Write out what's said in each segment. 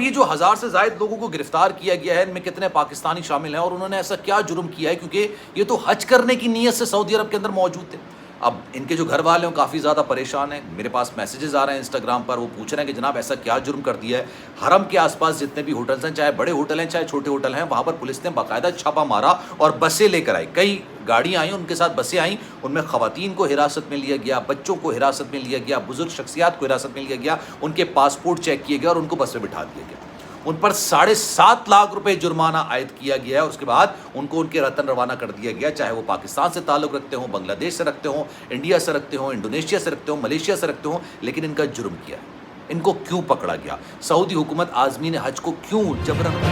یہ جو 1000 سے زائد لوگوں کو گرفتار کیا گیا ہے، ان میں کتنے پاکستانی شامل ہیں اور انہوں نے ایسا کیا جرم کیا ہے؟ کیونکہ یہ تو حج کرنے کی نیت سے سعودی عرب کے اندر موجود تھے۔ اب ان کے جو گھر والے ہیں کافی زیادہ پریشان ہیں، میرے پاس میسیجز آ رہے ہیں انسٹاگرام پر، وہ پوچھ رہے ہیں کہ جناب ایسا کیا جرم کر دیا ہے؟ حرم کے آس پاس جتنے بھی ہوٹلز ہیں، چاہے بڑے ہوٹل ہیں چاہے چھوٹے ہوٹل ہیں، وہاں پر پولیس نے باقاعدہ چھاپا مارا اور بسیں لے کر آئی، کئی گاڑیاں آئیں، ان کے ساتھ بسیں آئیں، ان میں خواتین کو حراست میں لیا گیا، بچوں کو حراست میں لیا گیا، بزرگ شخصیات کو حراست میں لیا گیا، ان کے پاسپورٹ چیک کیے گئے اور ان کو بس میں بٹھا دیا گیا۔ ان پر 7.5 لاکھ روپے جرمانہ عائد کیا گیا ہے، اس کے بعد ان کو ان کے وطن روانہ کر دیا گیا، چاہے وہ پاکستان سے تعلق رکھتے ہوں، بنگلہ دیش سے رکھتے ہوں، انڈیا سے رکھتے ہوں، انڈونیشیا سے رکھتے ہوں، ملیشیا سے رکھتے ہوں، لیکن ان کا جرم کیا ہے؟ ان کو کیوں پکڑا گیا؟ سعودی حکومت عازمین حج کو کیوں جبرن؟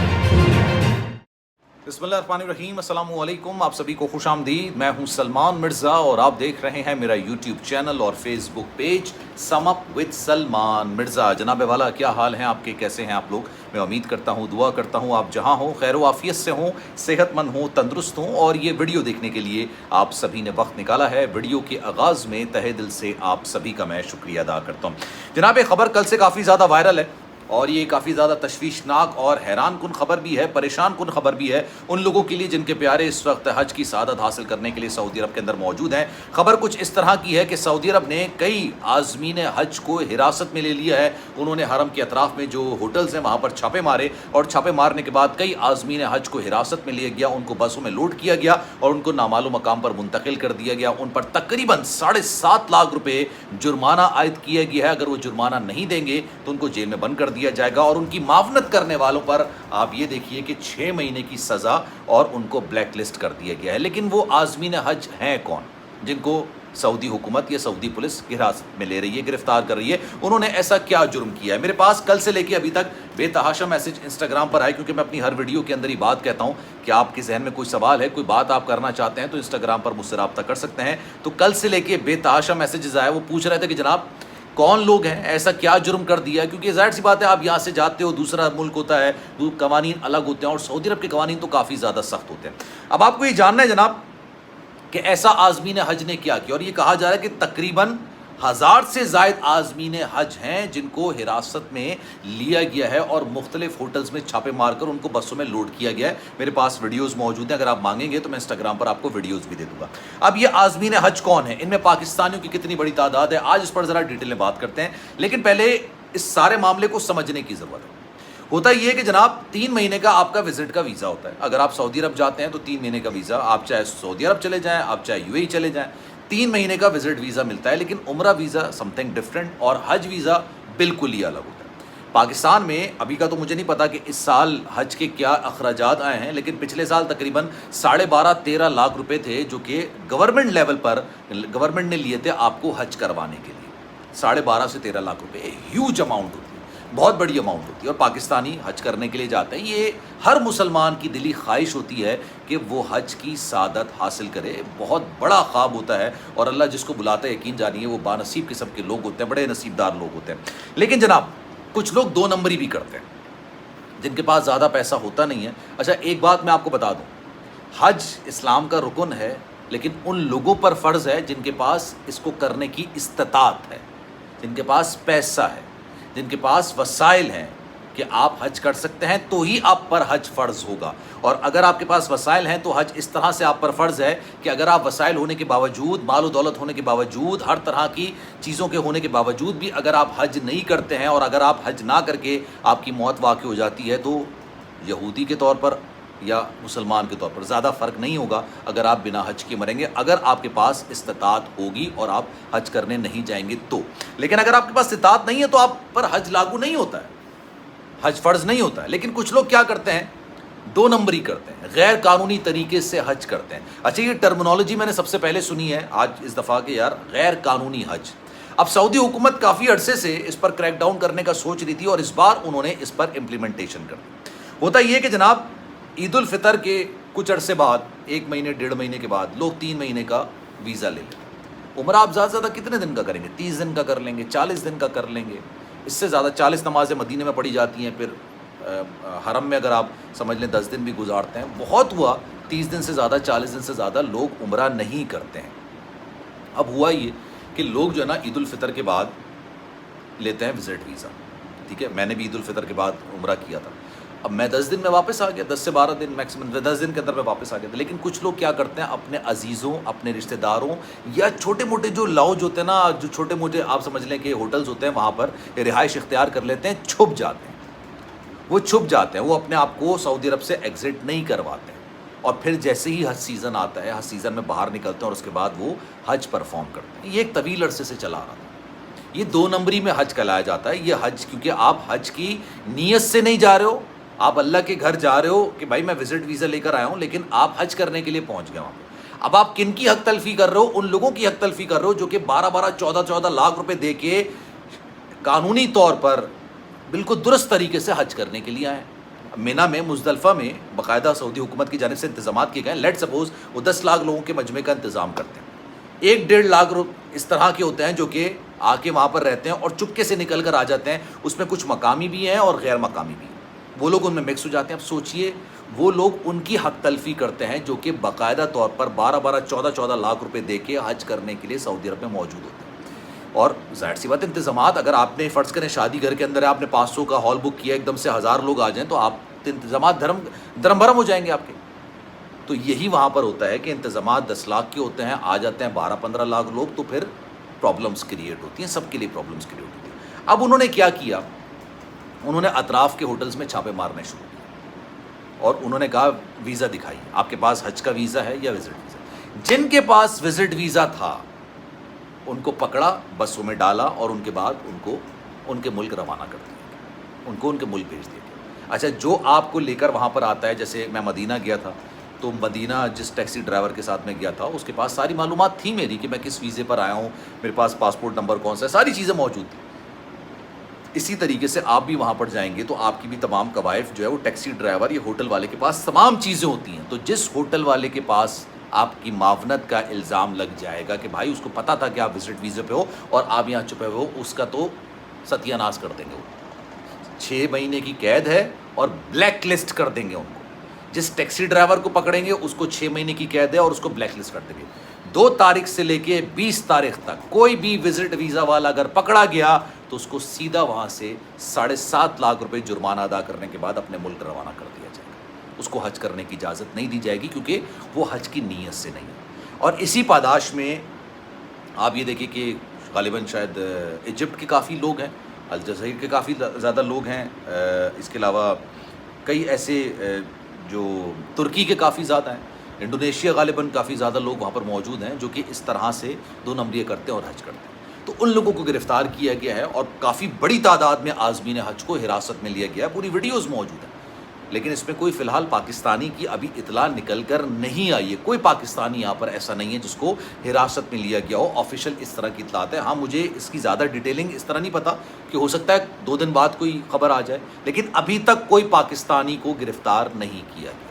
بسم اللہ الرحمن الرحیم، السلام علیکم، آپ سبھی کو خوش آمدید۔ میں ہوں سلمان مرزا اور آپ دیکھ رہے ہیں میرا یوٹیوب چینل اور Facebook page sum up with Salman Mirza. جناب والا، کیا حال ہیں آپ کے؟ کیسے ہیں آپ لوگ؟ میں امید کرتا ہوں، دعا کرتا ہوں آپ جہاں ہوں خیر و عافیت سے ہوں، صحت مند ہوں، تندرست ہوں، اور یہ ویڈیو دیکھنے کے لیے آپ سبھی نے وقت نکالا ہے۔ ویڈیو کے آغاز میں تہہ دل سے آپ سبھی کا میں شکریہ ادا کرتا ہوں۔ جناب یہ خبر کل سے کافی زیادہ وائرل ہے اور یہ کافی زیادہ تشویشناک اور حیران کن خبر بھی ہے، پریشان کن خبر بھی ہے ان لوگوں کے لیے جن کے پیارے اس وقت حج کی سعادت حاصل کرنے کے لیے سعودی عرب کے اندر موجود ہیں۔ خبر کچھ اس طرح کی ہے کہ سعودی عرب نے کئی عازمین حج کو حراست میں لے لیا ہے۔ انہوں نے حرم کے اطراف میں جو ہوٹلز ہیں وہاں پر چھاپے مارے اور چھاپے مارنے کے بعد کئی عازمین حج کو حراست میں لیا گیا، ان کو بسوں میں لوڈ کیا گیا اور ان کو نامعلوم مقام پر منتقل کر دیا گیا۔ ان پر تقریباً 7.5 لاکھ روپے جرمانہ عائد کیا گیا ہے۔ اگر وہ جرمانہ نہیں دیں گے تو ان کو جیل میں بند کر دیا جائے گا، اور ان کی معاونت کرنے والوں پر آپ یہ دیکھیے کہ 6 مہینے کی سزا اور ان کو بلیک لسٹ کر دیا گیا ہے۔ لیکن وہ عازمین حج ہیں کون جن کو سعودی حکومت یا سعودی پولیس حراست میں لے رہی ہے، گرفتار کر رہی ہے؟ انہوں نے ایسا کیا جرم کیا ہے؟ میرے پاس کل سے لے کے ابھی تک بے تحاشا میسج انسٹاگرام پر آئے، کیونکہ میں اپنی ہر ویڈیو کے اندر ہی بات کہتا ہوں کہ آپ کے ذہن میں کوئی سوال ہے، کوئی بات آپ کرنا چاہتے ہیں تو انسٹاگرام پر مجھ سے رابطہ کر سکتے ہیں۔ تو کل سے لے کے بے تحاشا میسیجز آئے، وہ پوچھ رہے تھے کہ جناب کون لوگ ہیں، ایسا کیا جرم کر دیا ہے؟ کیونکہ ظاہر سی بات ہے آپ یہاں سے جاتے ہو، دوسرا ملک ہوتا ہے، قوانین الگ ہوتے ہیں، اور سعودی عرب کے قوانین تو کافی زیادہ سخت ہوتے ہیں۔ اب آپ کو یہ جاننا ہے جناب کہ ایسا عازمین حج نے کیا کیا، اور یہ کہا جا رہا ہے کہ تقریباً 1000 سے زائد عازمین حج ہیں جن کو حراست میں لیا گیا ہے اور مختلف ہوٹلز میں چھاپے مار کر ان کو بسوں میں لوڈ کیا گیا ہے۔ میرے پاس ویڈیوز موجود ہیں، اگر آپ مانگیں گے تو میں انسٹاگرام پر آپ کو ویڈیوز بھی دے دوں گا۔ اب یہ عازمین حج کون ہیں؟ ان میں پاکستانیوں کی کتنی بڑی تعداد ہے؟ آج اس پر ذرا ڈیٹیل میں بات کرتے ہیں، لیکن پہلے اس سارے معاملے کو سمجھنے کی ضرورت ہے۔ ہوتا یہ ہے کہ جناب 3 مہینے کا آپ کا وزٹ کا ویزا ہوتا ہے۔ اگر آپ سعودی عرب جاتے ہیں تو 3 مہینے کا ویزا، آپ چاہے سعودی عرب چلے جائیں، آپ چاہے UAE چلے جائیں، 3 مہینے کا وزٹ ویزا ملتا ہے۔ لیکن عمرہ ویزا سم تھنگ ڈفرینٹ اور حج ویزا بالکل ہی الگ ہوتا ہے۔ پاکستان میں ابھی کا تو مجھے نہیں پتا کہ اس سال حج کے کیا اخراجات آئے ہیں، لیکن پچھلے سال تقریباً 12.5-13 لاکھ روپے تھے جو کہ گورنمنٹ لیول پر گورنمنٹ نے لیے تھے آپ کو حج کروانے کے لیے۔ 12.5 سے 13 لاکھ روپے ہیوج اماؤنٹ ہوتی ہے، بہت بڑی اماؤنٹ ہوتی ہے، اور پاکستانی حج کرنے کے لیے جاتے ہیں۔ یہ ہر مسلمان کی دلی خواہش ہوتی ہے کہ وہ حج کی سعادت حاصل کرے، بہت بڑا خواب ہوتا ہے، اور اللہ جس کو بلاتا ہے یقین جانیے وہ بانصیب قسم کے لوگ ہوتے ہیں، بڑے نصیبدار لوگ ہوتے ہیں۔ لیکن جناب کچھ لوگ 2 نمبری بھی کرتے ہیں جن کے پاس زیادہ پیسہ ہوتا نہیں ہے۔ اچھا ایک بات میں آپ کو بتا دوں، حج اسلام کا رکن ہے، لیکن ان لوگوں پر فرض ہے جن کے پاس اس کو کرنے کی استطاعت ہے، جن کے پاس پیسہ ہے، جن کے پاس وسائل ہیں کہ آپ حج کر سکتے ہیں تو ہی آپ پر حج فرض ہوگا۔ اور اگر آپ کے پاس وسائل ہیں تو حج اس طرح سے آپ پر فرض ہے کہ اگر آپ وسائل ہونے کے باوجود، مال و دولت ہونے کے باوجود، ہر طرح کی چیزوں کے ہونے کے باوجود بھی اگر آپ حج نہیں کرتے ہیں، اور اگر آپ حج نہ کر کے آپ کی موت واقع ہو جاتی ہے، تو یہودی کے طور پر یا مسلمان کے طور پر زیادہ فرق نہیں ہوگا اگر آپ بنا حج کے مریں گے، اگر آپ کے پاس استطاعت ہوگی اور آپ حج کرنے نہیں جائیں گے تو۔ لیکن اگر آپ کے پاس استطاعت نہیں ہے تو آپ پر حج لاگو نہیں ہوتا ہے، حج فرض نہیں ہوتا ہے۔ لیکن کچھ لوگ کیا کرتے ہیں، 2 نمبری کرتے ہیں، غیر قانونی طریقے سے حج کرتے ہیں۔ اچھا یہ ٹرمنالوجی میں نے سب سے پہلے سنی ہے آج اس دفعہ کہ یار غیر قانونی حج۔ اب سعودی حکومت کافی عرصے سے اس پر کریک ڈاؤن کرنے کا سوچ رہی تھی، اور اس بار انہوں نے اس پر امپلیمنٹیشن کر دی۔ ہوتا یہ کہ جناب عید الفطر کے کچھ عرصے بعد، 1 مہینے 1.5 مہینے کے بعد لوگ 3 مہینے کا ویزا لے لیں۔ عمرہ آپ زیادہ سے زیادہ کتنے دن کا کریں گے؟ 30 دن کا کر لیں گے، 40 دن کا کر لیں گے، اس سے زیادہ 40 نمازیں مدینے میں پڑھی جاتی ہیں، پھر حرم میں اگر آپ سمجھ لیں 10 دن بھی گزارتے ہیں، بہت ہوا 30 دن سے زیادہ، 40 دن سے زیادہ لوگ عمرہ نہیں کرتے ہیں۔ اب ہوا یہ کہ لوگ جو ہے نا عید الفطر کے بعد لیتے ہیں وزٹ ویزا، ٹھیک ہے، میں نے بھی عید الفطر کے بعد عمرہ کیا تھا. اب میں 10 دن میں واپس آ گیا، 10 سے 12 دن میکسیمم، 10 دن کے اندر میں واپس آ گیا تھا. لیکن کچھ لوگ کیا کرتے ہیں، اپنے عزیزوں، اپنے رشتہ داروں یا چھوٹے موٹے جو لاؤج ہوتے ہیں نا، جو چھوٹے موٹے آپ سمجھ لیں کہ ہوٹلز ہوتے ہیں، وہاں پر رہائش اختیار کر لیتے ہیں، چھپ جاتے ہیں. وہ چھپ جاتے ہیں، وہ اپنے آپ کو سعودی عرب سے ایگزٹ نہیں کرواتے ہیں. اور پھر جیسے ہی حج سیزن آتا ہے، حج سیزن میں باہر نکلتے ہیں اور اس کے بعد وہ حج پرفارم کرتے ہیں. یہ ایک طویل عرصے سے چلا آ رہا تھا. یہ 2 نمبری میں حج کہلایا جاتا ہے. یہ حج کیونکہ آپ حج کی نیت سے نہیں جا رہے ہو، آپ اللہ کے گھر جا رہے ہو کہ بھائی میں وزٹ ویزا لے کر آیا ہوں، لیکن آپ حج کرنے کے لیے پہنچ گئے وہاں پہ. اب آپ کن کی حق تلفی کر رہے ہو؟ ان لوگوں کی حق تلفی کر رہے ہو جو کہ 12-14 لاکھ روپے دے کے قانونی طور پر بالکل درست طریقے سے حج کرنے کے لیے آئے. مینا میں، مزدلفہ میں باقاعدہ سعودی حکومت کی جانب سے انتظامات کیے گئے ہیں. لیٹ سپوز وہ 10 لاکھ لوگوں کے مجمع کا انتظام کرتے ہیں. 1-1.5 لاکھ اس طرح کے ہوتے ہیں جو کہ آ کے وہاں پر رہتے ہیں اور چپکے سے نکل کر آ جاتے ہیں. اس میں کچھ مقامی بھی ہیں اور غیر مقامی بھی ہیں. وہ لوگ ان میں مکس ہو جاتے ہیں. اب سوچئے وہ لوگ ان کی حق تلفی کرتے ہیں جو کہ باقاعدہ طور پر 14 لاکھ روپے دے کے حج کرنے کے لیے سعودی عرب میں موجود ہوتے ہیں. اور ظاہر سی بات انتظامات، اگر آپ نے فرض کریں شادی گھر کے اندر آپ نے 500 کا ہال بک کیا، ایک دم سے 1000 لوگ آ جائیں تو آپ انتظامات درم برم ہو جائیں گے آپ کے. تو یہی وہاں پر ہوتا ہے کہ انتظامات 10 لاکھ کے ہوتے ہیں، آ جاتے ہیں 12-15 لاکھ لوگ، تو پھر پرابلمس کریٹ ہوتی ہیں، سب کے لیے پرابلمس کریٹ ہوتی ہیں. اب انہوں نے کیا کیا، انہوں نے اطراف کے ہوٹلز میں چھاپے مارنے شروع کیے اور انہوں نے کہا ویزا دکھائیے، آپ کے پاس حج کا ویزا ہے یا وزٹ ویزا. جن کے پاس وزٹ ویزا تھا ان کو پکڑا، بسوں میں ڈالا اور ان کے بعد ان کو ان کے ملک روانہ کر دیا گیا، ان کو ان کے ملک بھیج دیا گیا. اچھا، جو آپ کو لے کر وہاں پر آتا ہے، جیسے میں مدینہ گیا تھا تو مدینہ جس ٹیکسی ڈرائیور کے ساتھ میں گیا تھا اس کے پاس ساری معلومات تھی میری کہ میں کس ویزے پر آیا ہوں، میرے پاس پاسپورٹ نمبر کون سا ہے، ساری چیزیں موجود تھیں. اسی طریقے سے آپ بھی وہاں پر جائیں گے تو آپ کی بھی تمام قوائف جو ہے وہ ٹیکسی ڈرائیور یا ہوٹل والے کے پاس تمام چیزیں ہوتی ہیں. تو جس ہوٹل والے کے پاس آپ کی معاونت کا الزام لگ جائے گا کہ بھائی اس کو پتہ تھا کہ آپ وزٹ ویزے پہ ہو اور آپ یہاں چھپے ہوئے ہو، اس کا تو ستیہ ناش کر دیں گے. وہ 6 مہینے کی قید ہے اور بلیک لسٹ کر دیں گے ان کو. جس ٹیکسی ڈرائیور کو پکڑیں گے اس کو 6 مہینے کی قید ہے اور اس کو بلیک لسٹ کر دیں گے. 2 تاریخ سے لے کے 20 تاریخ تک کوئی بھی وزٹ ویزا والا اگر پکڑا گیا تو اس کو سیدھا وہاں سے 7.5 لاکھ روپے جرمانہ ادا کرنے کے بعد اپنے ملک روانہ کر دیا جائے گا. اس کو حج کرنے کی اجازت نہیں دی جائے گی کیونکہ وہ حج کی نیت سے نہیں ہے. اور اسی پاداش میں آپ یہ دیکھیں کہ غالباً شاید ایجپٹ کے کافی لوگ ہیں، الجزائر کے کافی زیادہ لوگ ہیں، اس کے علاوہ کئی ایسے جو ترکی کے کافی زیادہ ہیں، انڈونیشیا غالباً کافی زیادہ لوگ وہاں پر موجود ہیں جو کہ اس طرح سے 2 نمبریہ کرتے ہیں اور حج کرتے ہیں. تو ان لوگوں کو گرفتار کیا گیا ہے اور کافی بڑی تعداد میں عازمین حج کو حراست میں لیا گیا ہے. پوری ویڈیوز موجود ہیں، لیکن اس میں کوئی فی الحال پاکستانی کی ابھی اطلاع نکل کر نہیں آئی ہے. کوئی پاکستانی یہاں پر ایسا نہیں ہے جس کو حراست میں لیا گیا ہو. آفیشیل اس طرح کی اطلاعات ہے. ہاں، مجھے اس کی زیادہ ڈیٹیلنگ اس طرح نہیں پتا کہ ہو سکتا ہے 2 دن بعد کوئی خبر آ جائے، لیکن ابھی تک کوئی پاکستانی کو گرفتار نہیں کیا گیا.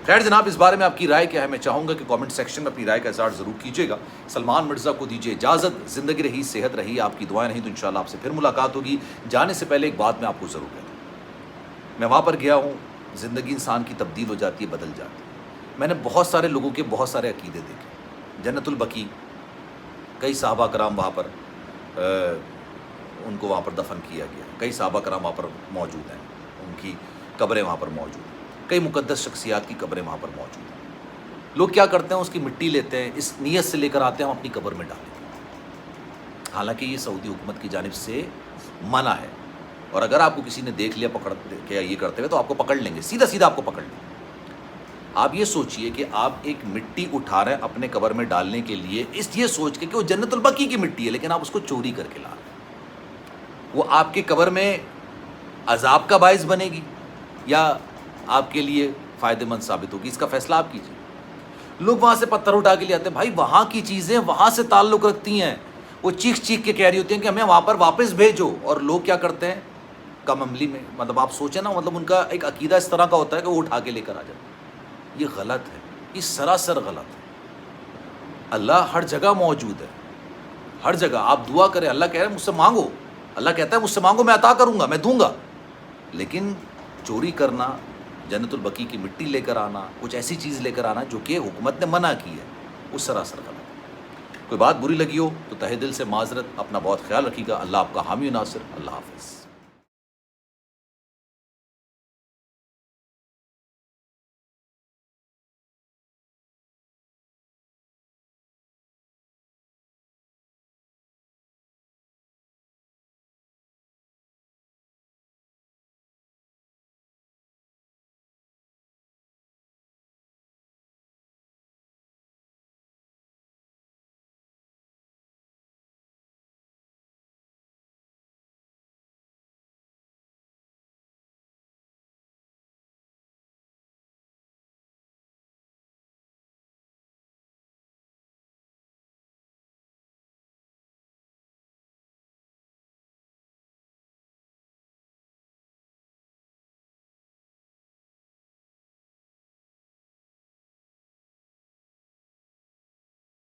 خیر جناب، اس بارے میں آپ کی رائے کیا ہے؟ میں چاہوں گا کہ کامنٹ سیکشن میں اپنی رائے کا اظہار ضرور کیجیے گا. سلمان مرزا کو دیجیے اجازت. زندگی رہی، صحت رہی، آپ کی دعائیں رہیں تو انشاءاللہ آپ سے پھر ملاقات ہوگی. جانے سے پہلے ایک بات میں آپ کو ضرور کہتا ہوں، میں وہاں پر گیا ہوں. زندگی انسان کی تبدیل ہو جاتی ہے، بدل جاتی ہے. میں نے بہت سارے لوگوں کے بہت سارے عقیدے دیکھے. جنت البقیع، کئی صحابہ کرام وہاں پر ان کو وہاں پر دفن کیا گیا. کئی صحابہ کرام وہاں پر موجود ہیں، ان کی قبریں وہاں پر موجود ہیں. کئی مقدس شخصیات کی قبریں وہاں پر موجود ہیں. لوگ کیا کرتے ہیں، اس کی مٹی لیتے ہیں، اس نیت سے لے کر آتے ہیں ہم اپنی قبر میں ڈالیں. حالانکہ یہ سعودی حکومت کی جانب سے منع ہے، اور اگر آپ کو کسی نے دیکھ لیا پکڑ کے یہ کرتے ہوئے تو آپ کو پکڑ لیں گے، سیدھا سیدھا آپ کو پکڑ لیں گے. آپ یہ سوچئے کہ آپ ایک مٹی اٹھا رہے ہیں اپنے قبر میں ڈالنے کے لیے، اس یہ سوچ کے کہ وہ جنت البقیع کی مٹی ہے، لیکن آپ اس کو چوری کر کے لا رہے ہیں. وہ آپ کے قبر میں عذاب کا باعث بنے گی یا آپ کے لیے فائدہ مند ثابت ہوگی، اس کا فیصلہ آپ کیجیے. لوگ وہاں سے پتھر اٹھا کے لے آتے ہیں. بھائی وہاں کی چیزیں وہاں سے تعلق رکھتی ہیں. وہ چیخ چیخ کے کہہ رہی ہوتی ہیں کہ ہمیں وہاں پر واپس بھیجو، اور لوگ کیا کرتے ہیں کم عملی میں، مطلب آپ سوچیں نا، مطلب ان کا ایک عقیدہ اس طرح کا ہوتا ہے کہ وہ اٹھا کے لے کر آ جاتے ہیں. یہ غلط ہے، یہ سراسر غلط ہے. اللہ ہر جگہ موجود ہے، ہر جگہ. آپ دعا کریں، اللہ کہہ رہے ہیں مجھ سے مانگو، اللہ کہتا ہے مجھ سے مانگو میں عطا کروں گا، میں دوں گا. لیکن چوری کرنا، جنت البقیع کی مٹی لے کر آنا، کچھ ایسی چیز لے کر آنا جو کہ حکومت نے منع کی ہے، وہ سراسر غلط ہے. کوئی بات بری لگی ہو تو تہہ دل سے معذرت. اپنا بہت خیال رکھیے گا. اللہ آپ کا حامی و ناصر. اللہ حافظ.